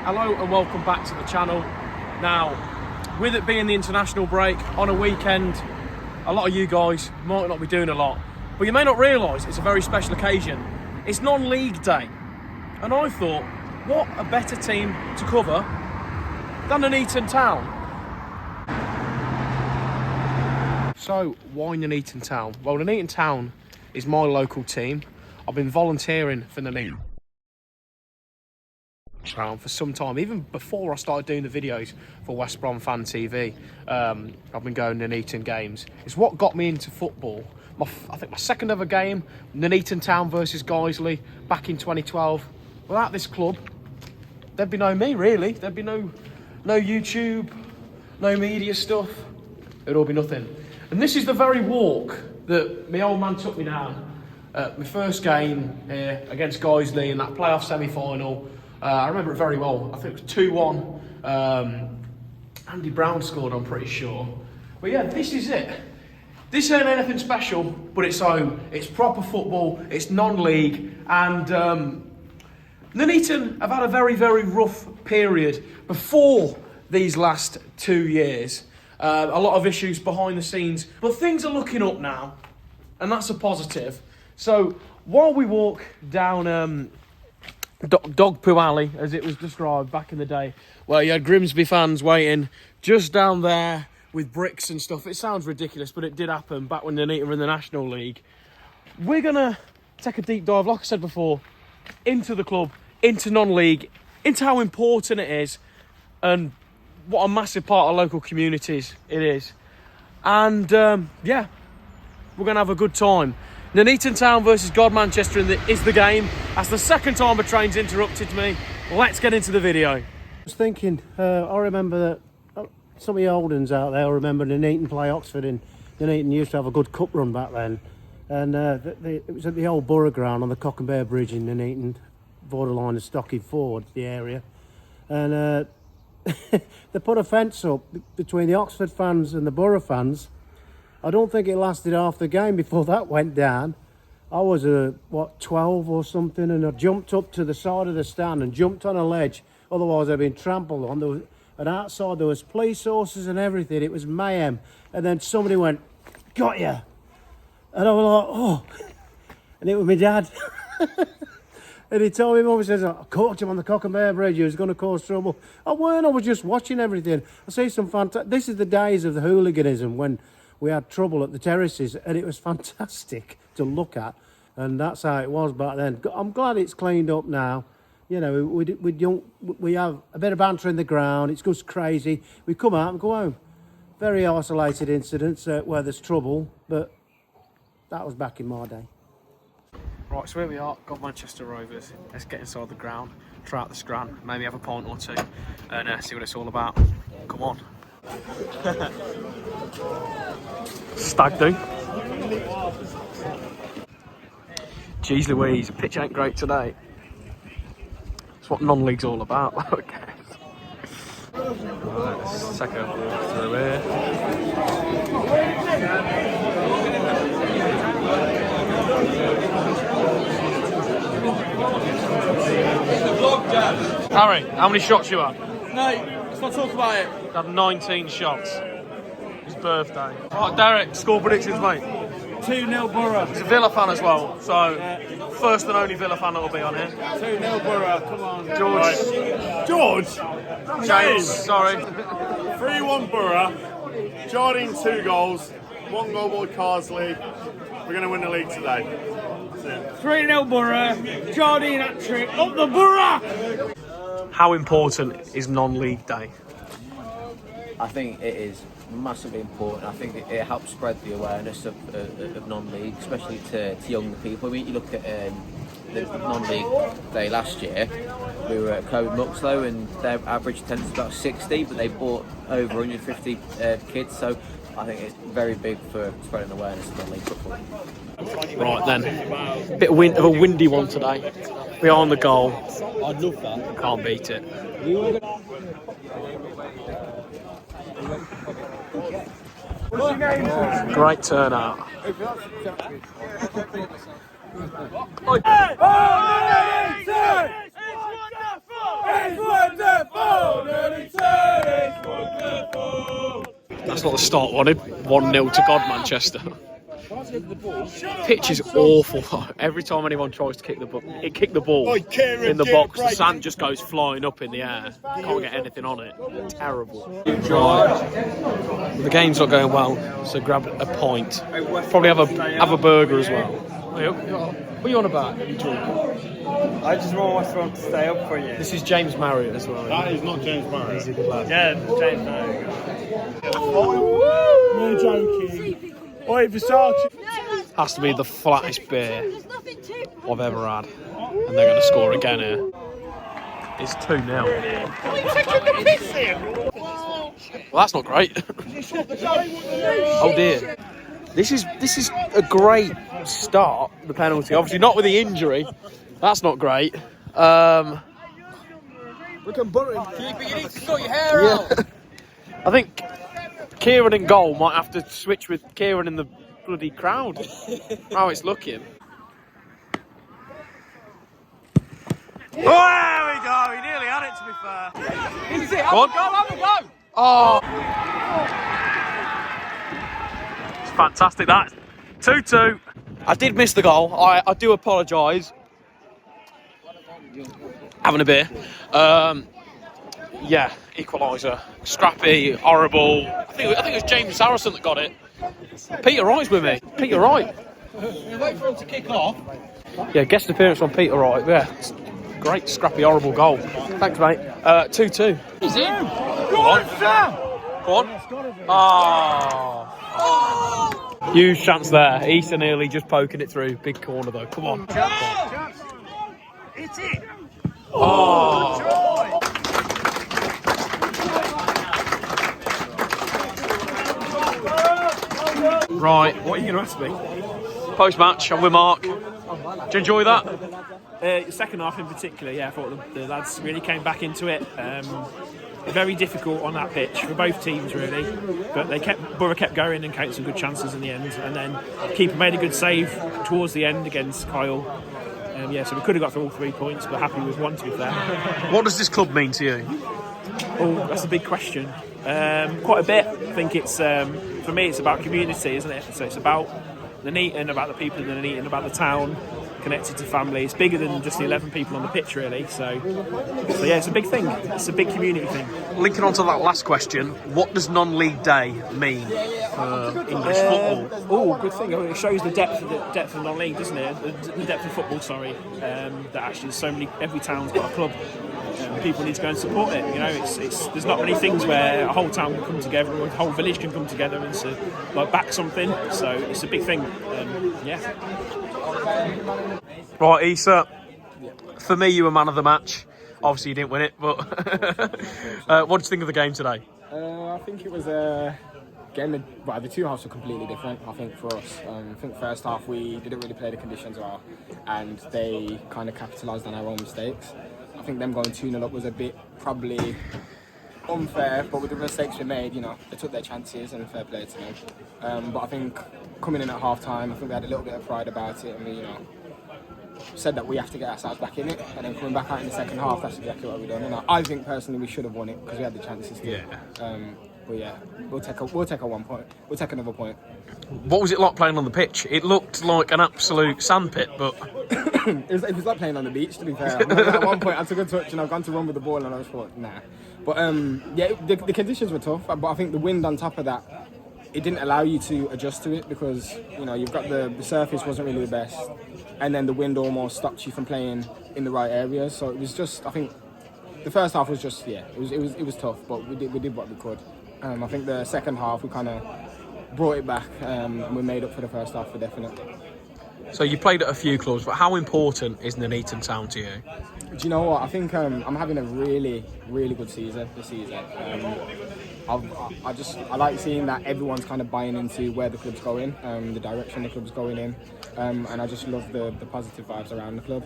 Hello and welcome back to the channel. Now, with it being the international break on a weekend, a lot of you guys might not be doing a lot, but you may not realise it's a very special occasion. It's non-league day, and I thought, what a better team to cover than Nuneaton Town. So, why Nuneaton Town? Well, Nuneaton Town is my local team. I've been volunteering for Nuneaton Town for some time, even before I started doing the videos for West Brom Fan TV. I've been going to Nuneaton games. It's what got me into football. I think my second ever game, Nuneaton Town versus Guiseley, back in 2012. Without this club, there'd be no me, really. There'd be no YouTube, no media stuff. It'd all be nothing. And this is the very walk that my old man took me down. My first game here against Guiseley in that playoff semi-final. I remember it very well. I think it was 2-1. Andy Brown scored, I'm pretty sure. But yeah, this is it. This ain't anything special, but it's home. It's proper football. It's non-league. And Nuneaton have had a very, very rough period before these last 2 years. A lot of issues behind the scenes. But things are looking up now. And that's a positive. So while we walk down Dog Poo Alley, as it was described back in the day, where you had Grimsby fans waiting just down there with bricks and stuff. It sounds ridiculous, but it did happen back when Nuneaton were in the National League. We're going to take a deep dive, like I said before, into the club, into non-league, into how important it is, and what a massive part of local communities it is. And yeah, we're going to have a good time. Nuneaton Town versus Godmanchester is the game. That's the second time a train's interrupted me. Let's get into the video. I was thinking, I remember that some of the old ones out there, I remember Nuneaton play Oxford, and Nuneaton used to have a good cup run back then. And it was at the old Borough ground on the Cock and Bear Bridge in Nuneaton, borderline of Stockhead Ford, the area. And they put a fence up between the Oxford fans and the Borough fans. I don't think it lasted half the game before that went down. I was, 12 or something, and I jumped up to the side of the stand and jumped on a ledge. Otherwise, I'd been trampled on. And outside, there was police horses and everything. It was mayhem. And then somebody went, "Got you." And I was like, "Oh." And it was my dad. And he told me, Mum, he says, "I caught him on the Cock and Bear Bridge. He was going to cause trouble." I weren't. I was just watching everything. I see some fantastic... This is the days of the hooliganism when we had trouble at the terraces, and it was fantastic to look at, and that's how it was back then. I'm glad it's cleaned up now. You know, we have a bit of banter in the ground. It's just crazy. We come out and go home. Very isolated incidents where there's trouble, but that was back in my day. Right, so here we are, Godmanchester Rovers. Let's get inside the ground, try out the scran, maybe have a pint or two, and see what it's all about. Come on. Stag do. Jeez Louise, the pitch ain't great today. That's what non-league's all about, I guess. Right, let's take a walk through here. Harry, how many shots you had? No, let's not talk about it. Had 19 shots. His birthday. Right, Derek, score predictions, mate. 2-0 Borough. He's a Villa fan as well, so first and only Villa fan that will be on here. 2-0 Borough, come on. George. Right. George! James, sorry. 3-1 Borough. Jardine 2 goals. 1 goal by Carsley. We're going to win the league today. 3-0 Borough. Jardine hat-trick. Up the Borough! How important is non-league day? I think it is massively important. I think it helps spread the awareness of non-league, especially to younger people. I mean, you look at the non-league day last year, we were at Coed Muxloe and their average attendance was about 60, but they brought over 150 kids, so I think it's very big for spreading awareness of non-league football. Right then, bit of a windy one today. Behind the goal. I'd love that. Can't beat it. Great turnout. It's wonderful! That's not the start wanted. 1-0 to Godmanchester. Pitch is awful. Every time anyone tries to kick the ball in the box, the sand just goes flying up in the air. Can't get anything on it. Terrible. Right. The game's not going well, so grab a pint. Probably have a burger as well. What are you on about? What are you talking? I just want West Brom to stay up for you. This is James Marriott as well. That is not James Murray. He's a good lad. Yeah, James Marriott. You're joking. Oi, Versace. Has to be the flattest beer I've ever had. And they're going to score again here. It's 2-0. Well, that's not great. Oh dear. This is a great start, the penalty. Obviously not with the injury. That's not great. We can bury him. Keep it, you need to sort your hair out. I think Kieran in goal might have to switch with Kieran in the bloody crowd. How it's looking. Oh, there we go. He nearly had it, to be fair. This is it. Have a go. Oh. It's fantastic, that. 2-2. I did miss the goal. I do apologise. Having a beer. Yeah, equaliser. Scrappy, horrible. I think it was James Harrison that got it. Peter Wright's with me. Peter Wright. Wait for him to kick off. Yeah, guest appearance from Peter Wright. Yeah, great, scrappy, horrible goal. Thanks, mate. 2-2. He's in. Go on, Sam. Go on. Oh. Huge chance there. Easter nearly just poking it through. Big corner though. Come on. It's it. Oh. Right. What are you going to ask me? Post-match, I'm with Mark. Did you enjoy that? Second half in particular, yeah, I thought the lads really came back into it. Very difficult on that pitch for both teams, really. But Borough kept going and created some good chances in the end. And then keeper made a good save towards the end against Kyle. So we could have got through all 3 points, but happy with one, to be fair. What does this club mean to you? Oh, that's a big question. Quite a bit. I think it's for me, it's about community, isn't it? So it's about Nuneaton, about the people in Nuneaton, about the town, connected to family. It's bigger than just the 11 people on the pitch, really. So yeah, it's a big thing. It's a big community thing. Linking on to that last question, what does non-league day mean for English football? Oh, good thing. It shows the depth of non-league, doesn't it? The depth of football. Sorry, that actually there's so many. Every town's got a club. People need to go and support it. You know, it's there's not many things where a whole town can come together or a whole village can come together and back something. So it's a big thing. Right, Issa. For me, you were man of the match. Obviously, you didn't win it, but what did you think of the game today? I think it was again, the two halves were completely different. I think for us, I think first half we didn't really play the conditions well, and they kind of capitalised on our own mistakes. I think them going 2-0 up was a bit probably unfair, but with the mistakes we made, you know, they took their chances and fair play to them. But I think coming in at half time, I think we had a little bit of pride about it, and we, you know, said that we have to get ourselves back in it, and then coming back out in the second half, that's exactly what we've done. And I think personally we should have won it because we had the chances to. Yeah. But yeah, we'll take a 1 point. We'll take another point. What was it like playing on the pitch? It looked like an absolute sandpit, but it was like playing on the beach, to be fair. At one point I took a touch and I've gone to run with the ball and I was thought, nah. But yeah, the conditions were tough, but I think the wind on top of that, it didn't allow you to adjust to it because, you know, you've got the surface wasn't really the best, and then the wind almost stopped you from playing in the right areas. So it was just, I think the first half was just, yeah, it was tough, but we did what we could. I think the second half we kind of brought it back, and we made up for the first half for definite. So you played at a few clubs, but how important is Nuneaton Town to you? Do you know what? I think I'm having a really, really good season this season. I like seeing that everyone's kind of buying into where the club's going, the direction the club's going in, and I just love the positive vibes around the club.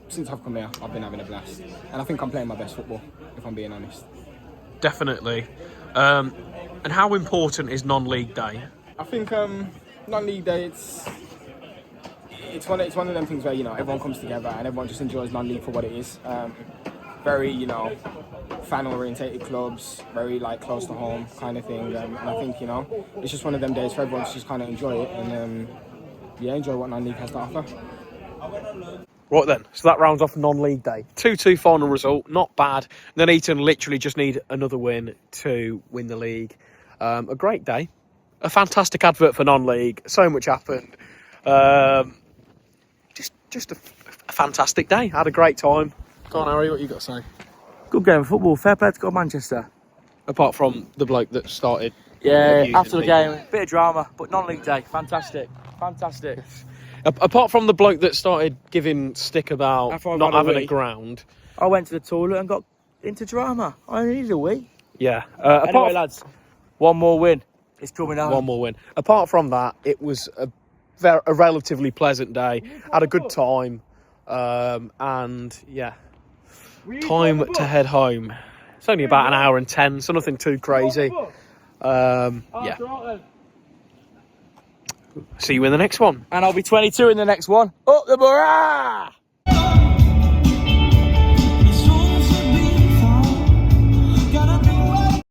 Since I've come here, I've been having a blast, and I think I'm playing my best football, if I'm being honest. Definitely. And how important is non-league day? I think non-league day, it's one of them things where, you know, everyone comes together and everyone just enjoys non-league for what it is. Very, you know, fan orientated clubs, very like close to home kind of thing. And I think, you know, it's just one of them days for everyone to just kind of enjoy it and enjoy what non-league has to offer. Right then, so that rounds off non-league day. 2-2 final result, not bad. Nuneaton literally just need another win to win the league. A great day, a fantastic advert for non-league. So much happened. Just a fantastic day. Had a great time. Go on, Harry, what you got to say? Good game of football. Fair play to Godmanchester. Apart from the bloke that started. Yeah, after the game, bit of drama, but non-league day, fantastic. Apart from the bloke that started giving stick about not having a ground. I went to the toilet and got into drama. I needed a wee. Yeah. Anyway, lads, one more win. It's coming on. One more win. Apart from that, it was a relatively pleasant day. Had a good time. And yeah, time to head home. It's only about an hour and 10, so nothing too crazy. Yeah. See you in the next one. And I'll be 22 in the next one. Up the Borough!